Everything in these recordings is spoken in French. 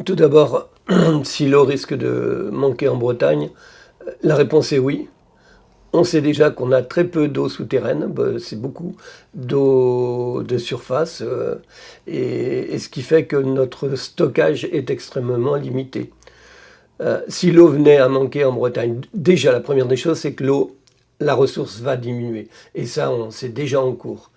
Tout d'abord, si l'eau risque de manquer en Bretagne, la réponse est oui. On sait déjà qu'on a très peu d'eau souterraine, c'est beaucoup d'eau de surface, et ce qui fait que notre stockage est extrêmement limité. Si l'eau venait à manquer en Bretagne, déjà la première des choses, c'est que la ressource va diminuer. Et ça, c'est déjà en cours.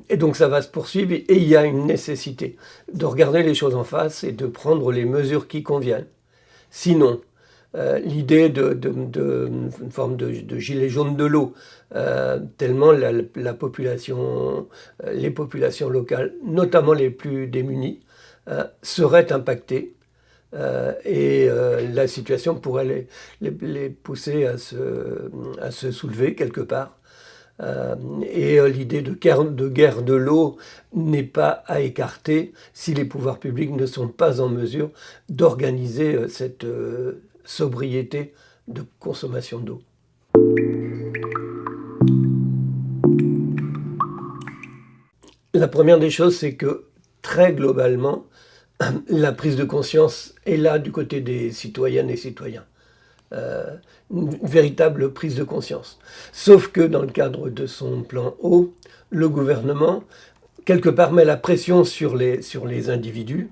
Et donc ça va se poursuivre et il y a une nécessité de regarder les choses en face et de prendre les mesures qui conviennent. Sinon, l'idée une forme de gilet jaune de l'eau, tellement la population, les populations locales, notamment les plus démunies, seraient impactées. La situation pourrait les pousser à se soulever quelque part. L'idée de guerre de l'eau n'est pas à écarter si les pouvoirs publics ne sont pas en mesure d'organiser cette sobriété de consommation d'eau. La première des choses, c'est que très globalement, la prise de conscience est là du côté des citoyennes et citoyens. Une véritable prise de conscience. Sauf que dans le cadre de son plan eau, le gouvernement, quelque part, met la pression sur les individus,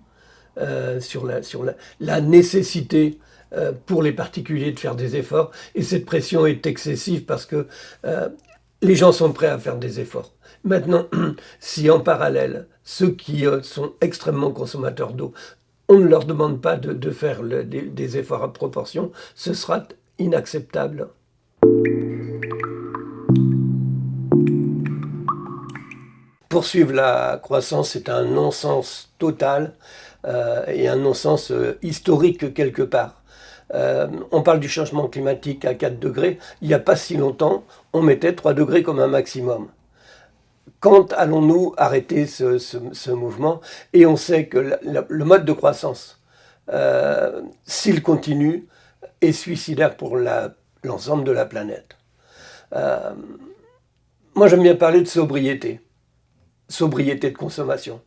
sur la nécessité pour les particuliers de faire des efforts. Et cette pression est excessive parce que les gens sont prêts à faire des efforts. Maintenant, si en parallèle, ceux qui sont extrêmement consommateurs d'eau, on ne leur demande pas de faire des efforts à proportion, ce sera inacceptable. Poursuivre la croissance, c'est un non-sens total et un non-sens historique quelque part. On parle du changement climatique à 4 degrés. Il n'y a pas si longtemps, on mettait 3 degrés comme un maximum. Quand allons-nous arrêter ce mouvement? Et on sait que le mode de croissance, s'il continue, est suicidaire pour l'ensemble de la planète. Moi, j'aime bien parler de sobriété de consommation.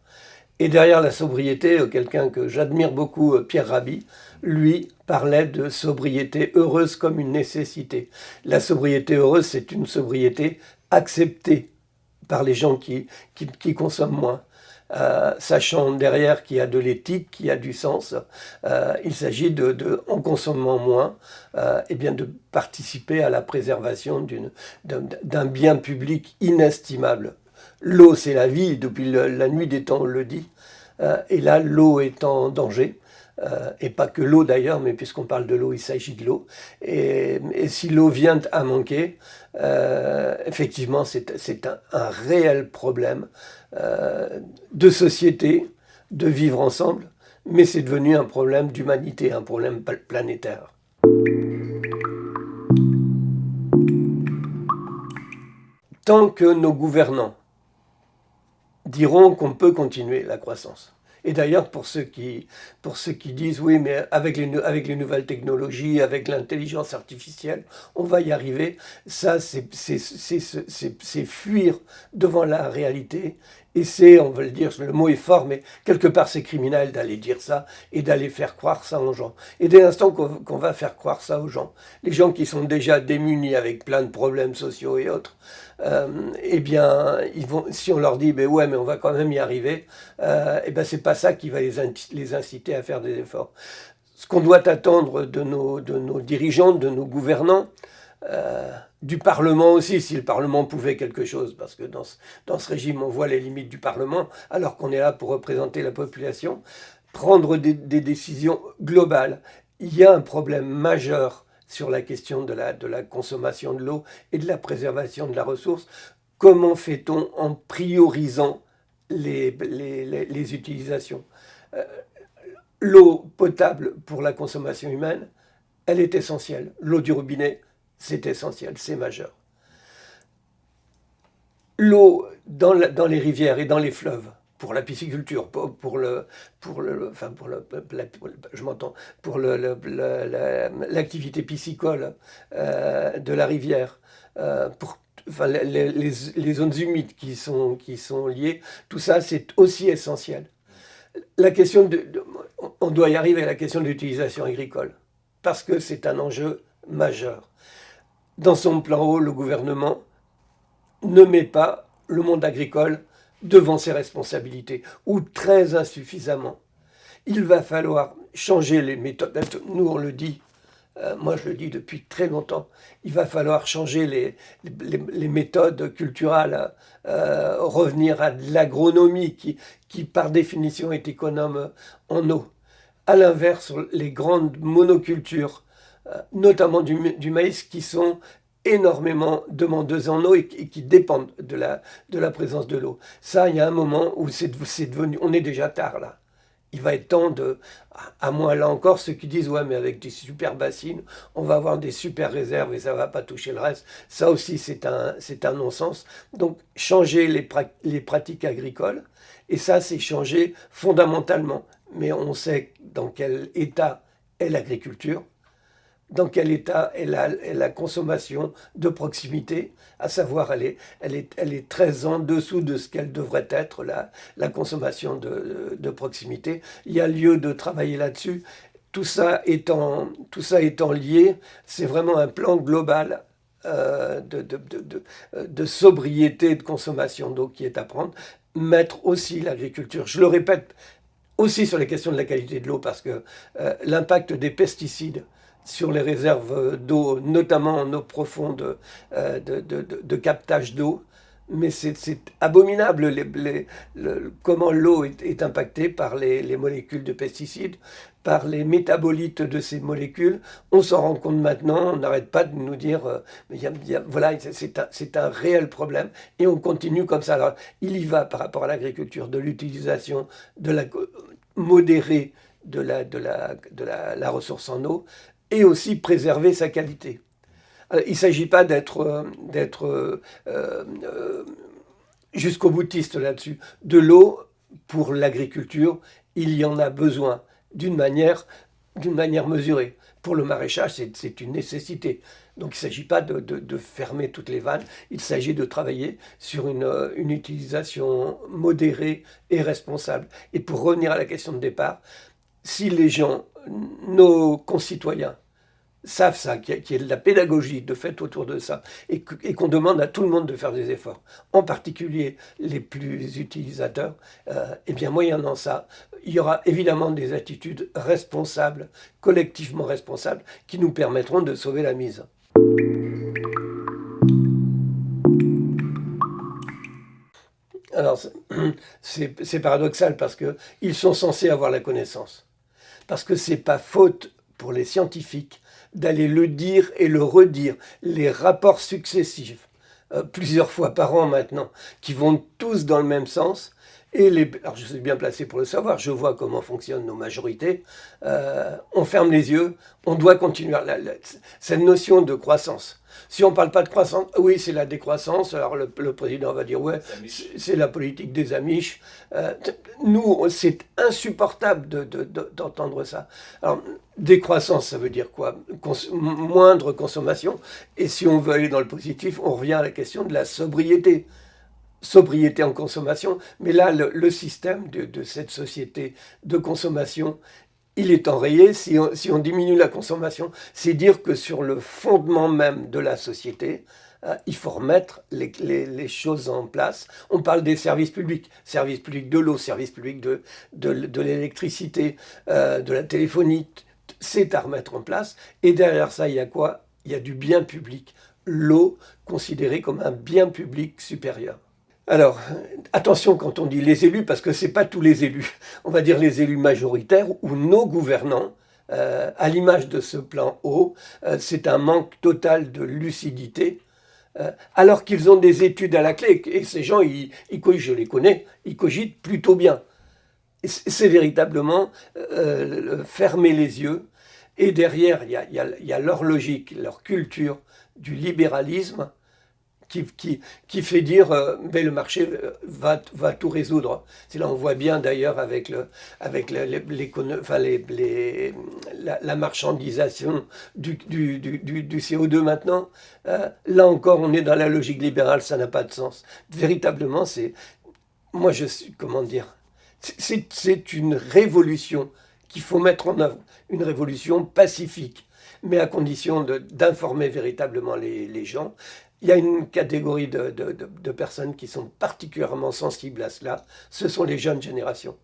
Et derrière la sobriété, quelqu'un que j'admire beaucoup, Pierre Rabhi, lui parlait de sobriété heureuse comme une nécessité. La sobriété heureuse, c'est une sobriété acceptée par les gens qui consomment moins. Sachant derrière qu'il y a de l'éthique, qu'il y a du sens, il s'agit en consommant moins, de participer à la préservation d'un bien public inestimable. L'eau, c'est la vie, depuis la nuit des temps, on le dit. Et là, l'eau est en danger. Et pas que l'eau d'ailleurs, mais puisqu'on parle de l'eau, il s'agit de l'eau. Et si l'eau vient à manquer, effectivement, c'est un réel problème de société, de vivre ensemble, mais c'est devenu un problème d'humanité, un problème planétaire. Tant que nos gouvernants diront qu'on peut continuer la croissance. Et d'ailleurs, pour ceux qui disent oui, mais avec les nouvelles technologies, avec l'intelligence artificielle, on va y arriver, ça, c'est fuir devant la réalité. Et c'est, on va le dire, le mot est fort, mais quelque part c'est criminel d'aller dire ça et d'aller faire croire ça aux gens. Et dès l'instant qu'on va faire croire ça aux gens, les gens qui sont déjà démunis avec plein de problèmes sociaux et autres, si on leur dit, ouais, mais on va quand même y arriver, c'est pas ça qui va les inciter à faire des efforts. Ce qu'on doit attendre de nos dirigeants, de nos gouvernants, du Parlement aussi, si le Parlement pouvait quelque chose, parce que dans ce régime, on voit les limites du Parlement, alors qu'on est là pour représenter la population, prendre des décisions globales. Il y a un problème majeur sur la question de la consommation de l'eau et de la préservation de la ressource. Comment fait-on en priorisant les utilisations? L'eau potable pour la consommation humaine, elle est essentielle. L'eau du robinet, c'est essentiel, c'est majeur. L'eau dans les rivières et dans les fleuves, pour la pisciculture, l'activité piscicole de la rivière, les zones humides qui sont liées, tout ça c'est aussi essentiel. La question on doit y arriver à la question de l'utilisation agricole, parce que c'est un enjeu majeur. Dans son plan haut, le gouvernement ne met pas le monde agricole devant ses responsabilités, ou très insuffisamment. Il va falloir changer les méthodes. Nous, on le dit, moi je le dis depuis très longtemps, il va falloir changer les méthodes culturelles, revenir à de l'agronomie qui, par définition, est économe en eau. À l'inverse, les grandes monocultures, notamment du maïs, qui sont énormément demandeuses en eau et qui dépendent de la présence de l'eau. Ça, il y a un moment où c'est devenu... On est déjà tard là. Il va être temps de... À moins là encore, ceux qui disent ouais mais avec des super bassines, on va avoir des super réserves et ça ne va pas toucher le reste. Ça aussi, c'est un non-sens. Donc, changer les pratiques agricoles, et ça, c'est changer fondamentalement. Mais on sait dans quel état est l'agriculture, dans quel état est la consommation de proximité, à savoir elle est très en dessous de ce qu'elle devrait être, la consommation de proximité. Il y a lieu de travailler là-dessus. Tout ça étant lié, c'est vraiment un plan global de sobriété de consommation d'eau qui est à prendre. Mettre aussi l'agriculture, je le répète, aussi sur les questions de la qualité de l'eau, parce que l'impact des pesticides sur les réserves d'eau, notamment en eau profonde, de captage d'eau. Mais c'est abominable comment l'eau est impactée par les molécules de pesticides, par les métabolites de ces molécules. On s'en rend compte maintenant, on n'arrête pas de nous dire, voilà, c'est un réel problème, et on continue comme ça. Alors, il y va par rapport à l'agriculture, de l'utilisation modérée de la ressource en eau, et aussi préserver sa qualité. Il ne s'agit pas d'être jusqu'au boutiste là-dessus. De l'eau, pour l'agriculture, il y en a besoin d'une manière mesurée. Pour le maraîchage, c'est une nécessité. Donc il ne s'agit pas de fermer toutes les vannes, il s'agit de travailler sur une utilisation modérée et responsable. Et pour revenir à la question de départ, si les gens, nos concitoyens, savent ça, qu'il y ait de la pédagogie de fait autour de ça, et qu'on demande à tout le monde de faire des efforts, en particulier les plus utilisateurs, eh bien moyennant ça, il y aura évidemment des attitudes responsables, collectivement responsables, qui nous permettront de sauver la mise. Alors, c'est paradoxal parce qu'ils sont censés avoir la connaissance. Parce que c'est pas faute pour les scientifiques d'aller le dire et le redire, les rapports successifs, plusieurs fois par an maintenant, qui vont tous dans le même sens. Alors je suis bien placé pour le savoir, je vois comment fonctionnent nos majorités. On ferme les yeux, on doit continuer. Cette notion de croissance. Si on ne parle pas de croissance, oui, c'est la décroissance. Alors le président va dire, ouais, c'est la politique des Amish. Nous, c'est insupportable d'entendre ça. Alors, décroissance, ça veut dire quoi? Moindre consommation. Et si on veut aller dans le positif, on revient à la question de la sobriété. Sobriété en consommation. Mais là, le système de cette société de consommation, il est enrayé. Si on diminue la consommation, c'est dire que sur le fondement même de la société, il faut remettre les choses en place. On parle des services publics de l'eau, services publics de l'électricité, de la téléphonie. C'est à remettre en place. Et derrière ça, il y a quoi? Il y a du bien public. L'eau considérée comme un bien public supérieur. Alors, attention quand on dit les élus, parce que ce n'est pas tous les élus. On va dire les élus majoritaires ou nos gouvernants, à l'image de ce plan haut, c'est un manque total de lucidité, alors qu'ils ont des études à la clé. Et ces gens, je les connais, ils cogitent plutôt bien. C'est véritablement fermer les yeux. Et derrière, il y a leur logique, leur culture du libéralisme, qui fait dire mais le marché va tout résoudre. C'est là on voit bien d'ailleurs avec la marchandisation du CO2 maintenant. Là encore, on est dans la logique libérale, ça n'a pas de sens. Véritablement, c'est une révolution qu'il faut mettre en œuvre une révolution pacifique, mais à condition d'informer véritablement les gens. Il y a une catégorie de personnes qui sont particulièrement sensibles à cela, ce sont les jeunes générations.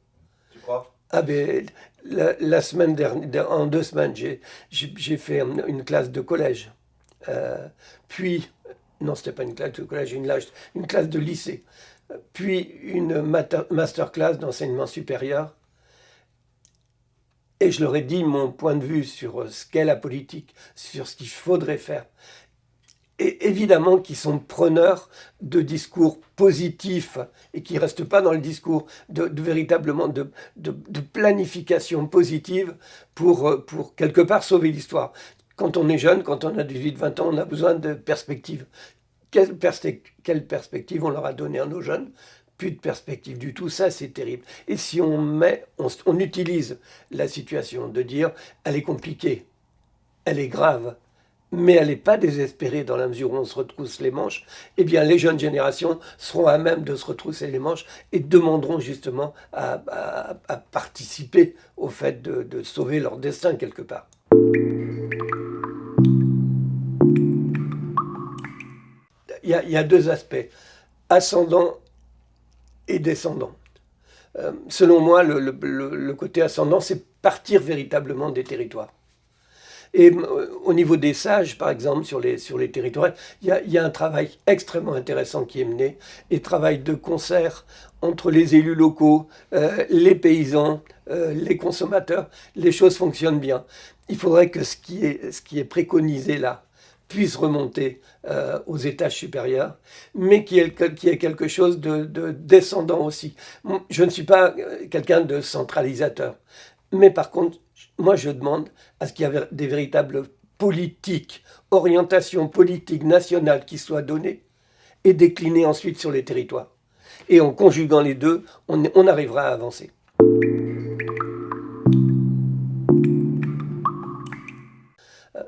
Tu crois? Ah ben, la semaine dernière, en 2 semaines, j'ai fait une classe de collège. Puis, non, c'était pas une classe de collège, une classe de lycée. Puis une masterclass d'enseignement supérieur. Et je leur ai dit mon point de vue sur ce qu'est la politique, sur ce qu'il faudrait faire. Et évidemment qu'ils sont preneurs de discours positifs et qui ne restent pas dans le discours véritablement de planification positive pour quelque part sauver l'histoire. Quand on est jeune, quand on a 18-20 ans, on a besoin de perspectives. Quelle perspective on leur a donné à nos jeunes? Plus de perspective du tout, ça c'est terrible. Et si on utilise la situation de dire elle est compliquée, elle est grave, mais elle n'est pas désespérée dans la mesure où on se retrousse les manches, eh bien les jeunes générations seront à même de se retrousser les manches et demanderont justement à participer au fait de sauver leur destin quelque part. Il y a deux aspects, ascendant et descendant. Selon moi, le côté ascendant, c'est partir véritablement des territoires. Et au niveau des sages, par exemple, sur les territoires, il y a un travail extrêmement intéressant qui est mené, et travail de concert entre les élus locaux, les paysans, les consommateurs. Les choses fonctionnent bien. Il faudrait que ce qui est préconisé là puisse remonter aux étages supérieurs, mais qu'il y ait quelque chose de descendant aussi. Je ne suis pas quelqu'un de centralisateur, mais par contre, moi je demande à ce qu'il y ait des véritables politiques, orientations politiques nationales qui soient données et déclinées ensuite sur les territoires. Et en conjuguant les deux, on arrivera à avancer.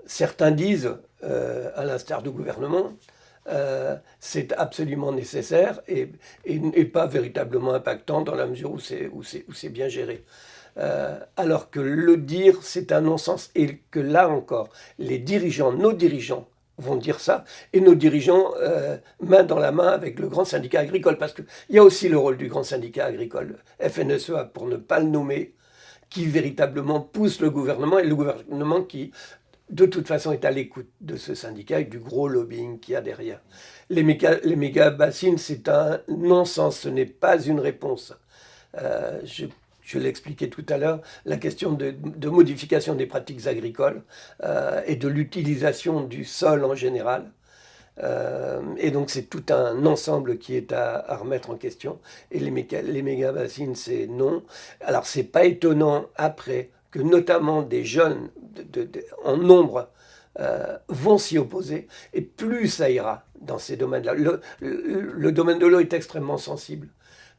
Certains disent, à l'instar du gouvernement, c'est absolument nécessaire et pas véritablement impactant dans la mesure où c'est bien géré. Alors que le dire, c'est un non-sens. Et que là encore, nos dirigeants, vont dire ça, et nos dirigeants, main dans la main avec le grand syndicat agricole, parce qu'il y a aussi le rôle du grand syndicat agricole, FNSEA, pour ne pas le nommer, qui véritablement pousse le gouvernement, et le gouvernement qui, de toute façon, est à l'écoute de ce syndicat et du gros lobbying qu'il y a derrière. Les méga-bassines, c'est un non-sens, ce n'est pas une réponse. Je l'expliquais tout à l'heure, la question de modification des pratiques agricoles et de l'utilisation du sol en général. Et donc c'est tout un ensemble qui est à remettre en question. Et les méga-bassines, c'est non. Alors c'est pas étonnant après que notamment des jeunes en nombre vont s'y opposer, et plus ça ira dans ces domaines-là. Le domaine de l'eau est extrêmement sensible.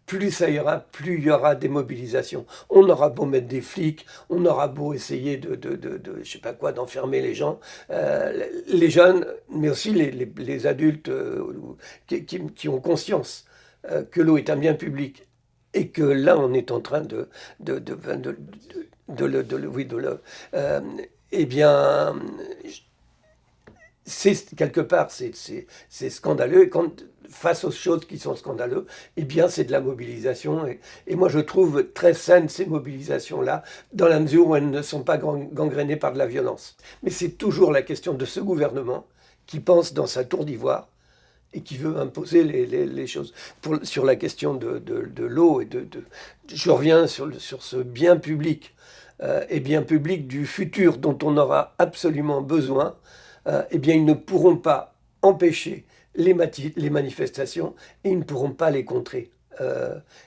Plus ça ira, plus il y aura des mobilisations. On aura beau mettre des flics, on aura beau essayer je sais pas quoi, d'enfermer les gens, les jeunes, mais aussi les adultes qui ont conscience que l'eau est un bien public et que là on est en train eh bien, quelque part, c'est scandaleux. Et face aux choses qui sont scandaleuses, eh bien, c'est de la mobilisation. Et moi, je trouve très saines ces mobilisations-là, dans la mesure où elles ne sont pas gangrénées par de la violence. Mais c'est toujours la question de ce gouvernement qui pense dans sa tour d'ivoire et qui veut imposer les choses. Sur la question de l'eau, je reviens sur ce bien public, et bien public du futur dont on aura absolument besoin. Eh bien, ils ne pourront pas empêcher les manifestations et ils ne pourront pas les contrer.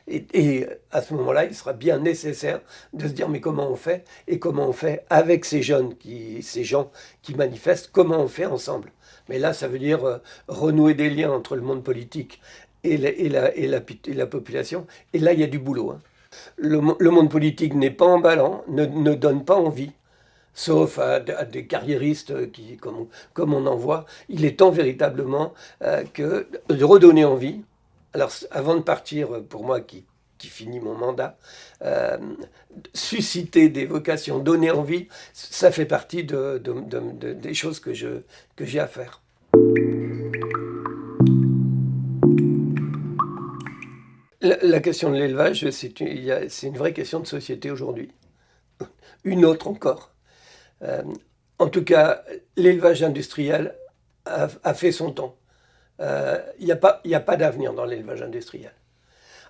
Et à ce moment-là, il sera bien nécessaire de se dire mais comment on fait? Et comment on fait avec ces gens qui manifestent? Comment on fait ensemble? Mais là, ça veut dire renouer des liens entre le monde politique et la population. Et là, il y a du boulot. Hein. Le monde politique n'est pas emballant, ne donne pas envie. Sauf à des carriéristes comme on en voit. Il est temps véritablement de redonner envie. Alors, avant de partir, pour moi, qui qui finit mon mandat, susciter des vocations, donner envie, ça fait partie des choses que j'ai à faire. La question de l'élevage, c'est une vraie question de société aujourd'hui. Une autre encore. Euh, En tout cas, l'élevage industriel a fait son temps. Il n'y a pas d'avenir dans l'élevage industriel.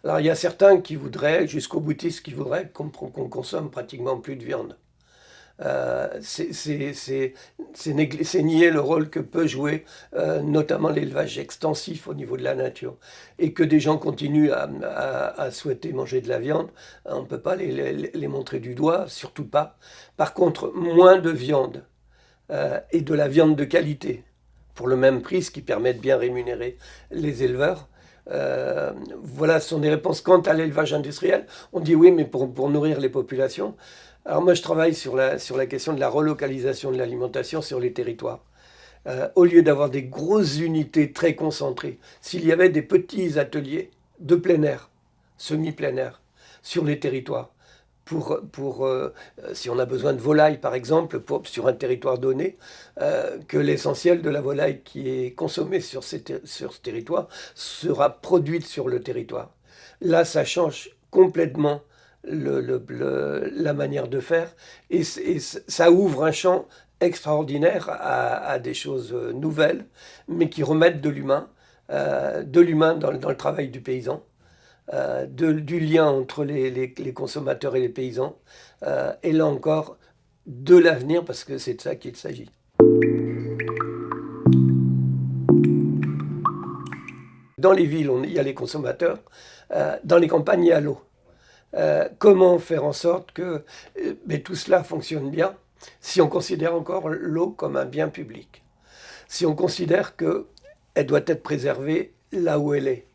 Alors, il y a certains qui voudraient, jusqu'aux boutistes, qui voudraient qu'on consomme pratiquement plus de viande. C'est nier le rôle que peut jouer notamment l'élevage extensif au niveau de la nature. Et que des gens continuent à souhaiter manger de la viande, on ne peut pas les montrer du doigt, surtout pas. Par contre, moins de viande et de la viande de qualité, pour le même prix, ce qui permet de bien rémunérer les éleveurs. Voilà, ce sont des réponses. Quant à l'élevage industriel, on dit oui, mais pour nourrir les populations. Alors moi, je travaille sur la question de la relocalisation de l'alimentation sur les territoires. Au lieu d'avoir des grosses unités très concentrées, s'il y avait des petits ateliers de plein air, semi-plein air, sur les territoires, si on a besoin de volailles, par exemple, sur un territoire donné, que l'essentiel de la volaille qui est consommée sur ce territoire sera produite sur le territoire. Là, ça change complètement la manière de faire et ça ouvre un champ extraordinaire à des choses nouvelles, mais qui remettent de l'humain dans le travail du paysan. Du lien entre les consommateurs et les paysans, et là encore, de l'avenir, parce que c'est de ça qu'il s'agit. Dans les villes, il y a les consommateurs, dans les campagnes, il y a l'eau. Comment faire en sorte que tout cela fonctionne bien si on considère encore l'eau comme un bien public, si on considère qu'elle doit être préservée là où elle est,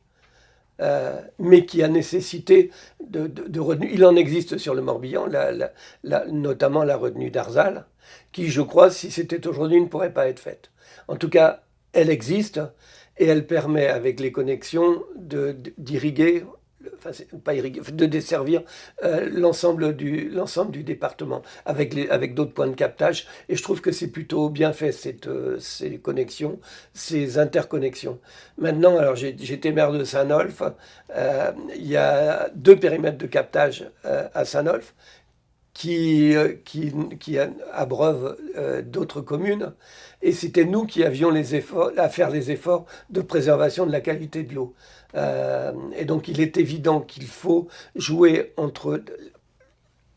mais qui a nécessité de retenue. Il en existe sur le Morbihan, notamment la retenue d'Arzal, qui, je crois, si c'était aujourd'hui, ne pourrait pas être faite. En tout cas, elle existe et elle permet, avec les connexions, d'irriguer, enfin, pas irriguer, de desservir l'ensemble du département avec d'autres points de captage. Et je trouve que c'est plutôt bien fait, ces connexions, ces interconnexions. Maintenant, alors j'étais maire de Saint-Nolff, il y a 2 périmètres de captage à Saint-Nolff qui abreuvent d'autres communes. Et c'était nous qui avions à faire les efforts de préservation de la qualité de l'eau. Et donc il est évident qu'il faut jouer entre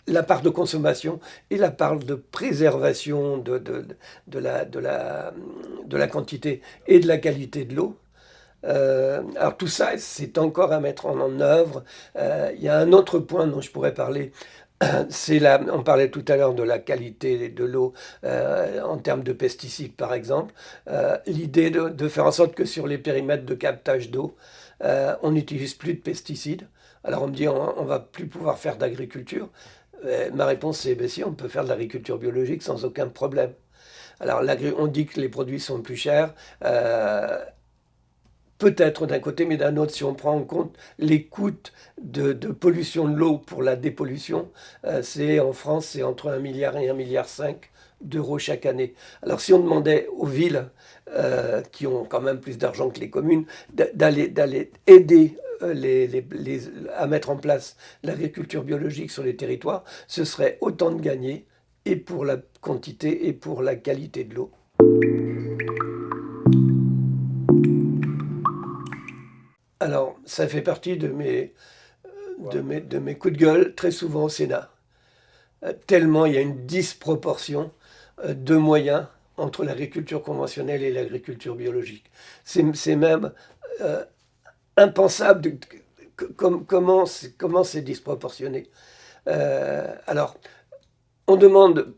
la part de consommation et la part de préservation de la quantité et de la qualité de l'eau. Alors tout ça, c'est encore à mettre en œuvre. Il y a un autre point dont je pourrais parler. On parlait tout à l'heure de la qualité de l'eau en termes de pesticides, par exemple. L'idée de faire en sorte que sur les périmètres de captage d'eau, on n'utilise plus de pesticides. Alors on me dit, on ne va plus pouvoir faire d'agriculture. Ma réponse, c'est, si, on peut faire de l'agriculture biologique sans aucun problème. Alors on dit que les produits sont plus chers. Peut-être d'un côté, mais d'un autre, si on prend en compte les coûts de pollution de l'eau pour la dépollution, en France, c'est entre 1 milliard et 1,5 milliard d'euros chaque année. Alors si on demandait aux villes, qui ont quand même plus d'argent que les communes, d'aller aider à mettre en place l'agriculture biologique sur les territoires, ce serait autant de gagner, et pour la quantité et pour la qualité de l'eau. Alors, ça fait partie de mes coups de gueule, très souvent au Sénat. Tellement il y a une disproportion de moyens entre l'agriculture conventionnelle et l'agriculture biologique. C'est même impensable comment c'est disproportionné. Alors, on demande...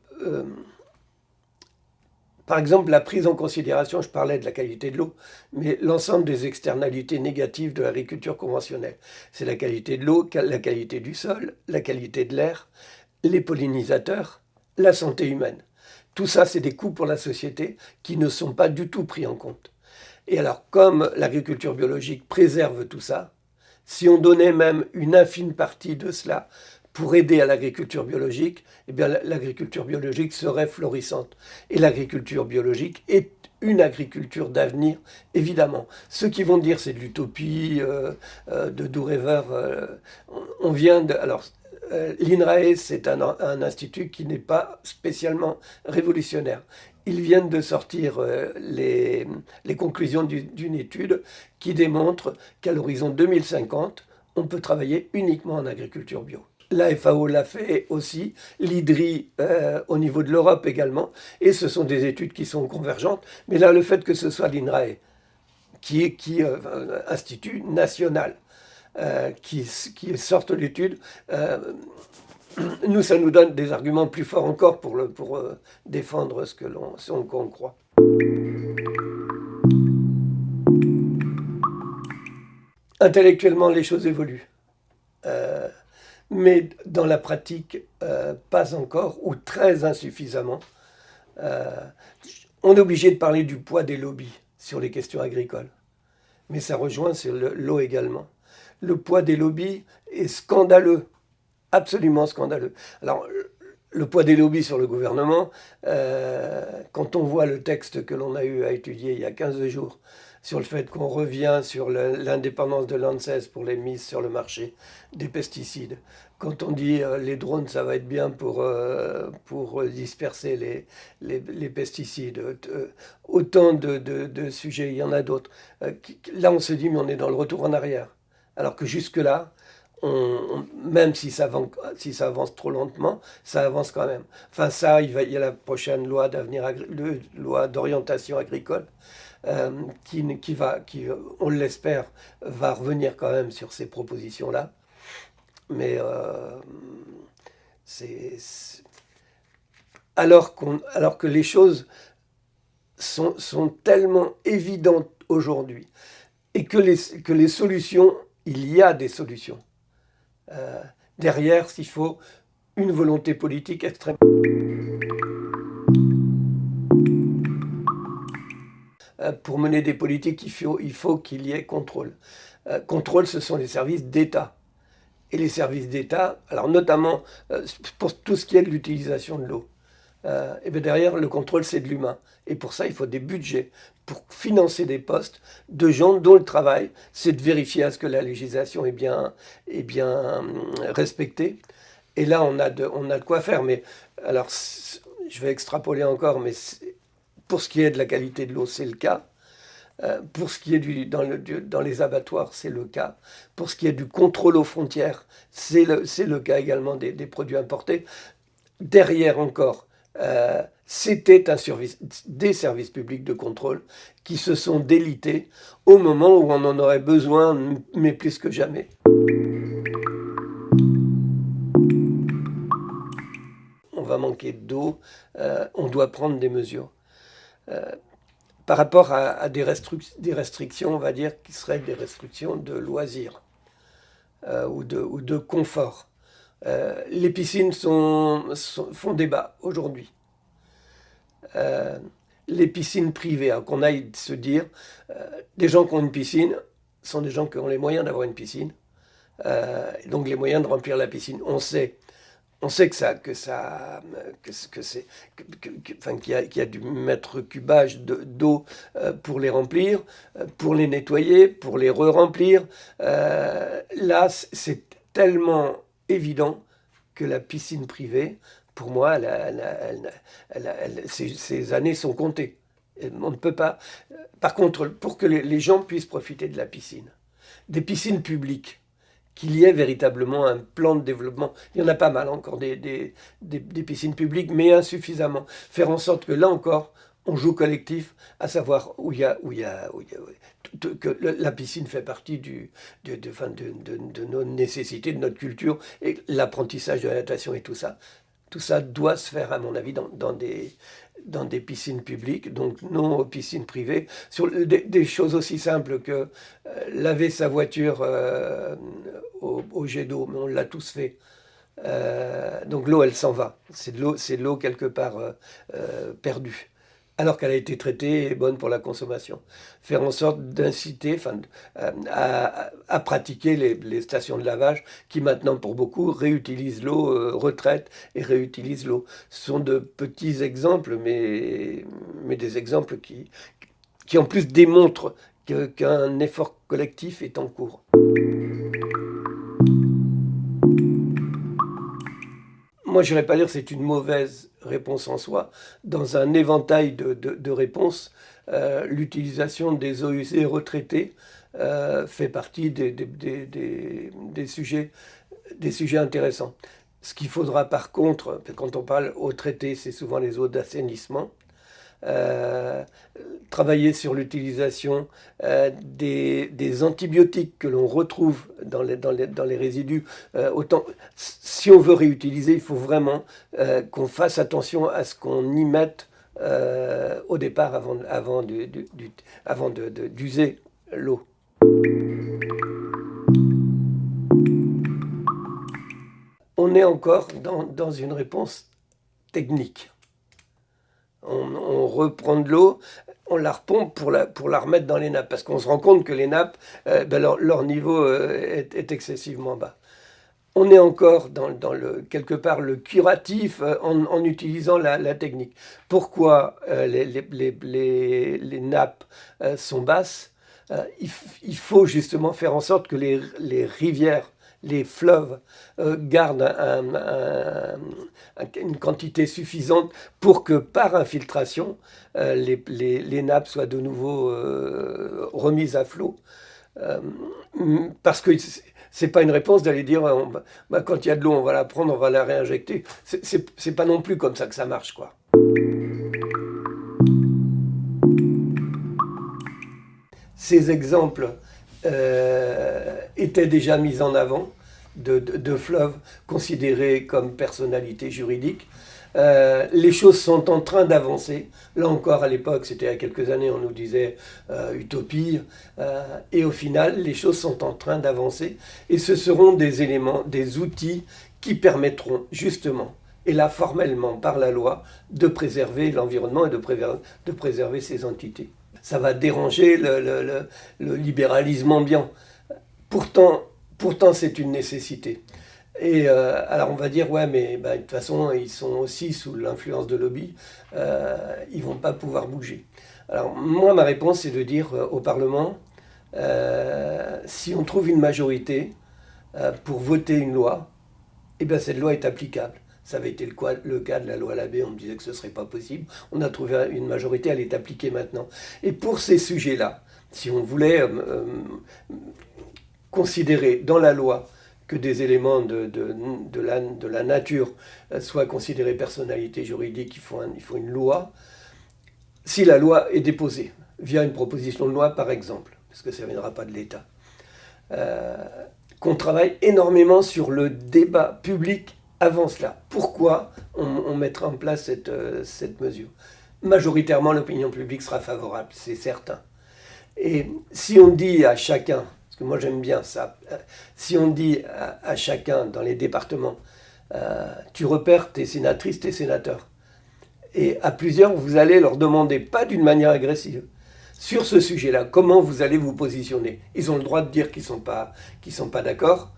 par exemple, la prise en considération, je parlais de la qualité de l'eau, mais l'ensemble des externalités négatives de l'agriculture conventionnelle. C'est la qualité de l'eau, la qualité du sol, la qualité de l'air, les pollinisateurs, la santé humaine. Tout ça, c'est des coûts pour la société qui ne sont pas du tout pris en compte. Et alors, comme l'agriculture biologique préserve tout ça, Si on donnait même une infime partie de cela pour aider à l'agriculture biologique, eh bien l'agriculture biologique serait florissante. Et l'agriculture biologique est une agriculture d'avenir, évidemment. Ceux qui vont dire c'est de l'utopie, de Do River, on vient de... Alors, l'INRAE, c'est un institut qui n'est pas spécialement révolutionnaire. Ils viennent de sortir les conclusions d'une étude qui démontre qu'à l'horizon 2050, on peut travailler uniquement en agriculture bio. La FAO l'a fait aussi, l'IDRI au niveau de l'Europe également, et ce sont des études qui sont convergentes. Mais là, le fait que ce soit l'INRAE, qui est institut national, qui sortent l'étude, nous, ça nous donne des arguments plus forts encore pour défendre ce qu'on croit. Intellectuellement, les choses évoluent. Mais dans la pratique, pas encore, ou très insuffisamment. On est obligé de parler du poids des lobbies sur les questions agricoles. Mais ça rejoint sur l'eau également. Le poids des lobbies est scandaleux, absolument scandaleux. Alors, le poids des lobbies sur le gouvernement, quand on voit le texte que l'on a eu à étudier il y a 15 jours, sur le fait qu'on revient sur l'indépendance de l'ANSES pour les mises sur le marché des pesticides, quand on dit les drones, ça va être bien pour disperser les pesticides, autant de sujets, il y en a d'autres. Là, on se dit, mais on est dans le retour en arrière. Alors que jusque-là, même si ça avance trop lentement, ça avance quand même. Enfin, ça, il y a la prochaine loi loi d'orientation agricole, qui, on l'espère, va revenir quand même sur ces propositions-là. Mais alors que les choses sont tellement évidentes aujourd'hui et que les solutions, il y a des solutions. Derrière, s'il faut une volonté politique extrême. Pour mener des politiques, il faut qu'il y ait contrôle. Contrôle, ce sont les services d'État. Et les services d'État, alors notamment pour tout ce qui est de l'utilisation de l'eau, et bien derrière, le contrôle, c'est de l'humain. Et pour ça, il faut des budgets pour financer des postes de gens dont le travail, c'est de vérifier à ce que la législation est bien respectée. Et là, on a de quoi faire. Mais alors, je vais extrapoler encore, mais pour ce qui est de la qualité de l'eau, c'est le cas. Pour ce qui est dans les abattoirs, c'est le cas. Pour ce qui est du contrôle aux frontières, c'est le cas également des produits importés. Derrière encore, c'était des services publics de contrôle qui se sont délités au moment où on en aurait besoin, mais plus que jamais. On va manquer d'eau, on doit prendre des mesures. Par rapport à des restrictions, on va dire, qui seraient des restrictions de loisirs ou de confort. Les piscines font débat aujourd'hui. Les piscines privées, alors qu'on aille se dire, des gens qui ont une piscine sont des gens qui ont les moyens d'avoir une piscine, donc les moyens de remplir la piscine. On sait qu'il y a du mètre cubage d'eau pour les remplir, pour les nettoyer, pour les re-remplir. Là, c'est tellement évident que la piscine privée, pour moi, ses années sont comptées. On ne peut pas. Par contre, pour que les gens puissent profiter de la piscine, des piscines publiques, qu'il y ait véritablement un plan de développement. Il y en a pas mal encore des piscines publiques, mais insuffisamment. Faire en sorte que là encore, on joue collectif, à savoir que la piscine fait partie de nos nécessités, de notre culture, et l'apprentissage de la natation et tout ça. Tout ça doit se faire, à mon avis, dans des piscines publiques, donc non aux piscines privées, sur des choses aussi simples que laver sa voiture au jet d'eau, mais on l'a tous fait. Donc l'eau, elle s'en va. C'est de l'eau quelque part perdue. alors qu'elle a été traitée et bonne pour la consommation. Faire en sorte d'inciter à pratiquer les stations de lavage qui maintenant, pour beaucoup, réutilisent l'eau, retraitent et réutilisent l'eau. Ce sont de petits exemples, mais des exemples qui en plus démontrent qu'un effort collectif est en cours. Moi, je n'irais pas dire que c'est une mauvaise réponse en soi. Dans un éventail de réponses, l'utilisation des eaux usées retraitées fait partie des sujets intéressants. Ce qu'il faudra par contre, quand on parle eau traitée, c'est souvent les eaux d'assainissement. euh, Travailler sur l'utilisation des antibiotiques que l'on retrouve dans les résidus. Autant, si on veut réutiliser, il faut vraiment qu'on fasse attention à ce qu'on y mette au départ avant d'user l'eau. On est encore dans une réponse technique. On reprend de l'eau, on la repompe pour la remettre dans les nappes, parce qu'on se rend compte que les nappes, leur niveau est excessivement bas. On est encore quelque part le curatif en utilisant la technique. Pourquoi les nappes sont basses? Il faut justement faire en sorte que les rivières, les fleuves gardent une quantité suffisante pour que par infiltration, les nappes soient de nouveau remises à flot. Euh, Parce que c'est pas une réponse d'aller dire quand il y a de l'eau, on va la prendre, on va la réinjecter. C'est pas non plus comme ça que ça marche, quoi. Ces exemples étaient déjà mis en avant de fleuves considérés comme personnalités juridiques. Les choses sont en train d'avancer. Là encore, à l'époque, c'était il y a quelques années, on nous disait utopie. Et au final, les choses sont en train d'avancer. Et ce seront des éléments, des outils qui permettront justement, et là formellement par la loi, de préserver l'environnement et de préserver ces entités. Ça va déranger le libéralisme ambiant. Pourtant, c'est une nécessité. Et alors on va dire, ouais, mais de toute façon, ils sont aussi sous l'influence de lobby, ils vont pas pouvoir bouger. Alors moi, ma réponse, c'est de dire au Parlement, si on trouve une majorité pour voter une loi, eh bien cette loi est applicable. Ça avait été le cas de la loi Labbé, on me disait que ce ne serait pas possible. On a trouvé une majorité, elle est appliquée maintenant. Et pour ces sujets-là, si on voulait considérer dans la loi que des éléments de la nature soient considérés personnalités juridiques, il faut une loi. Si la loi est déposée via une proposition de loi, par exemple, parce que ça ne viendra pas de l'État, qu'on travaille énormément sur le débat public avant cela. Pourquoi on mettra en place cette mesure? Majoritairement, l'opinion publique sera favorable, c'est certain. Et si on dit à chacun, parce que moi j'aime bien ça, si on dit à chacun dans les départements, tu repères tes sénatrices, tes sénateurs, et à plusieurs, vous allez leur demander, pas d'une manière agressive, sur ce sujet-là, comment vous allez vous positionner. Ils ont le droit de dire qu'ils sont pas d'accord,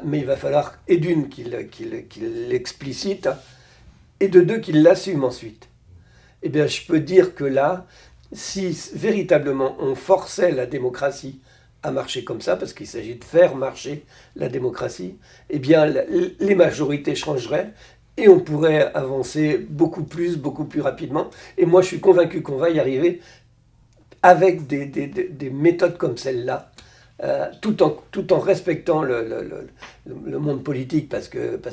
mais il va falloir, et d'une, qu'ils l'explicitent, et de deux, qu'ils l'assument ensuite. Eh bien, je peux dire que là, si véritablement on forçait la démocratie à marcher comme ça, parce qu'il s'agit de faire marcher la démocratie, eh bien, les majorités changeraient, et on pourrait avancer beaucoup plus rapidement. Et moi, je suis convaincu qu'on va y arriver avec des méthodes comme celle-là, tout en respectant le monde politique, parce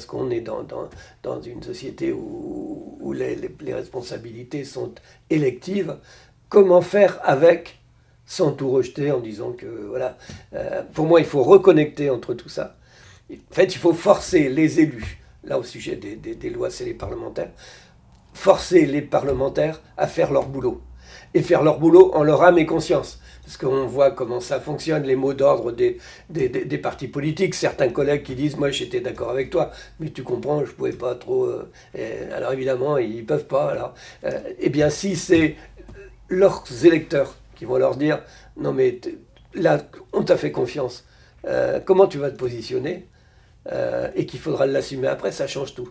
qu'on est dans une société où les responsabilités sont électives. Comment faire avec, sans tout rejeter en disant que, voilà, pour moi, il faut reconnecter entre tout ça. En fait, il faut forcer les élus, là au sujet des lois, c'est les parlementaires, forcer les parlementaires à faire leur boulot. et faire leur boulot en leur âme et conscience. Parce qu'on voit comment ça fonctionne, les mots d'ordre des partis politiques. Certains collègues qui disent « moi j'étais d'accord avec toi, mais tu comprends, je ne pouvais pas trop... alors évidemment, ils ne peuvent pas. Alors, eh bien si c'est leurs électeurs qui vont leur dire « non mais là, on t'a fait confiance, comment tu vas te positionner ?» et qu'il faudra l'assumer après, ça change tout.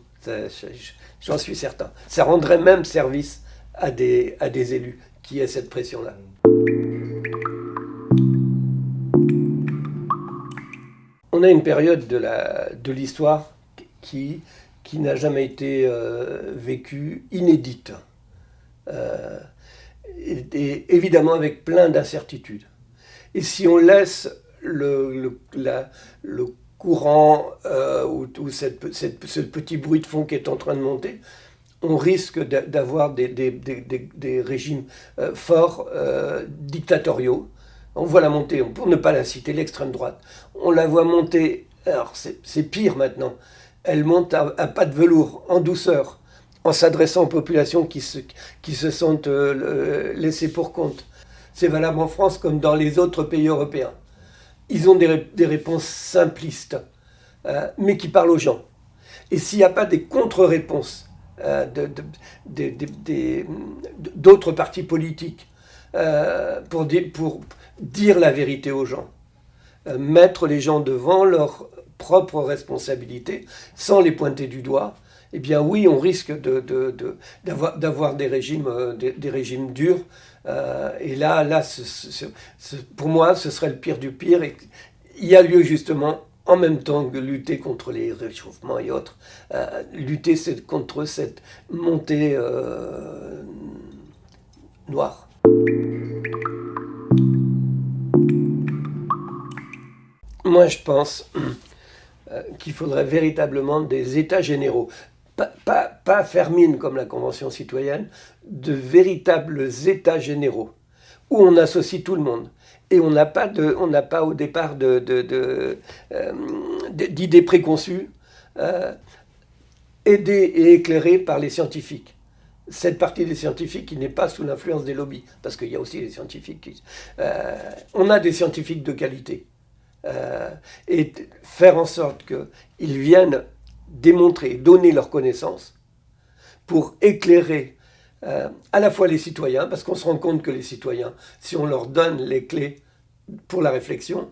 J'en suis certain. Ça rendrait même service à des élus qui aient cette pression-là. On a une période de l'histoire qui n'a jamais été vécue, inédite. Et évidemment avec plein d'incertitudes. Et si on laisse le courant ou ce petit bruit de fond qui est en train de monter, on risque d'avoir des régimes forts, dictatoriaux. On voit la montée, pour ne pas la citer, l'extrême droite. On la voit monter, alors c'est pire maintenant, elle monte à pas de velours, en douceur, en s'adressant aux populations qui se sentent laissées pour compte. C'est valable en France comme dans les autres pays européens. Ils ont des réponses simplistes, mais qui parlent aux gens. Et s'il n'y a pas des contre-réponses d'autres partis politiques pour dire la vérité aux gens, mettre les gens devant leurs propres responsabilités, sans les pointer du doigt, eh bien oui, on risque d'avoir des régimes durs. Et là pour moi, ce serait le pire du pire. Et il y a lieu justement, en même temps que lutter contre les réchauffements et autres, lutter contre cette montée noire. Moi, je pense qu'il faudrait véritablement des états généraux. Pas fermines comme la Convention citoyenne, de véritables états généraux, où on associe tout le monde. Et on n'a pas au départ d'idées préconçues, aidées et éclairées par les scientifiques. Cette partie des scientifiques qui n'est pas sous l'influence des lobbies, parce qu'il y a aussi les scientifiques qui... on a des scientifiques de qualité. Et faire en sorte qu'ils viennent démontrer, donner leurs connaissances pour éclairer à la fois les citoyens, parce qu'on se rend compte que les citoyens, si on leur donne les clés pour la réflexion,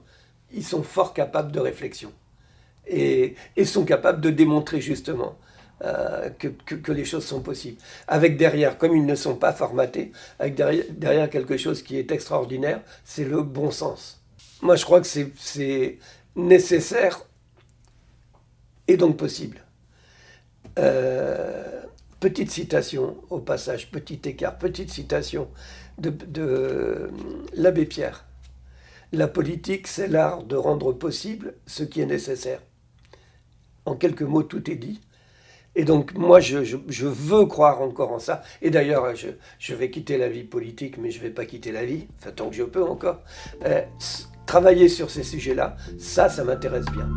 ils sont fort capables de réflexion et sont capables de démontrer justement que les choses sont possibles. Avec derrière, comme ils ne sont pas formatés, avec derrière quelque chose qui est extraordinaire, c'est le bon sens. Moi, je crois que c'est nécessaire et donc possible. Petite citation, au passage, petit écart, petite citation de l'abbé Pierre. La politique, c'est l'art de rendre possible ce qui est nécessaire. En quelques mots, tout est dit. Et donc, moi, je veux croire encore en ça. Et d'ailleurs, je vais quitter la vie politique, mais je ne vais pas quitter la vie, enfin, tant que je peux encore. Travailler sur ces sujets-là, ça m'intéresse bien.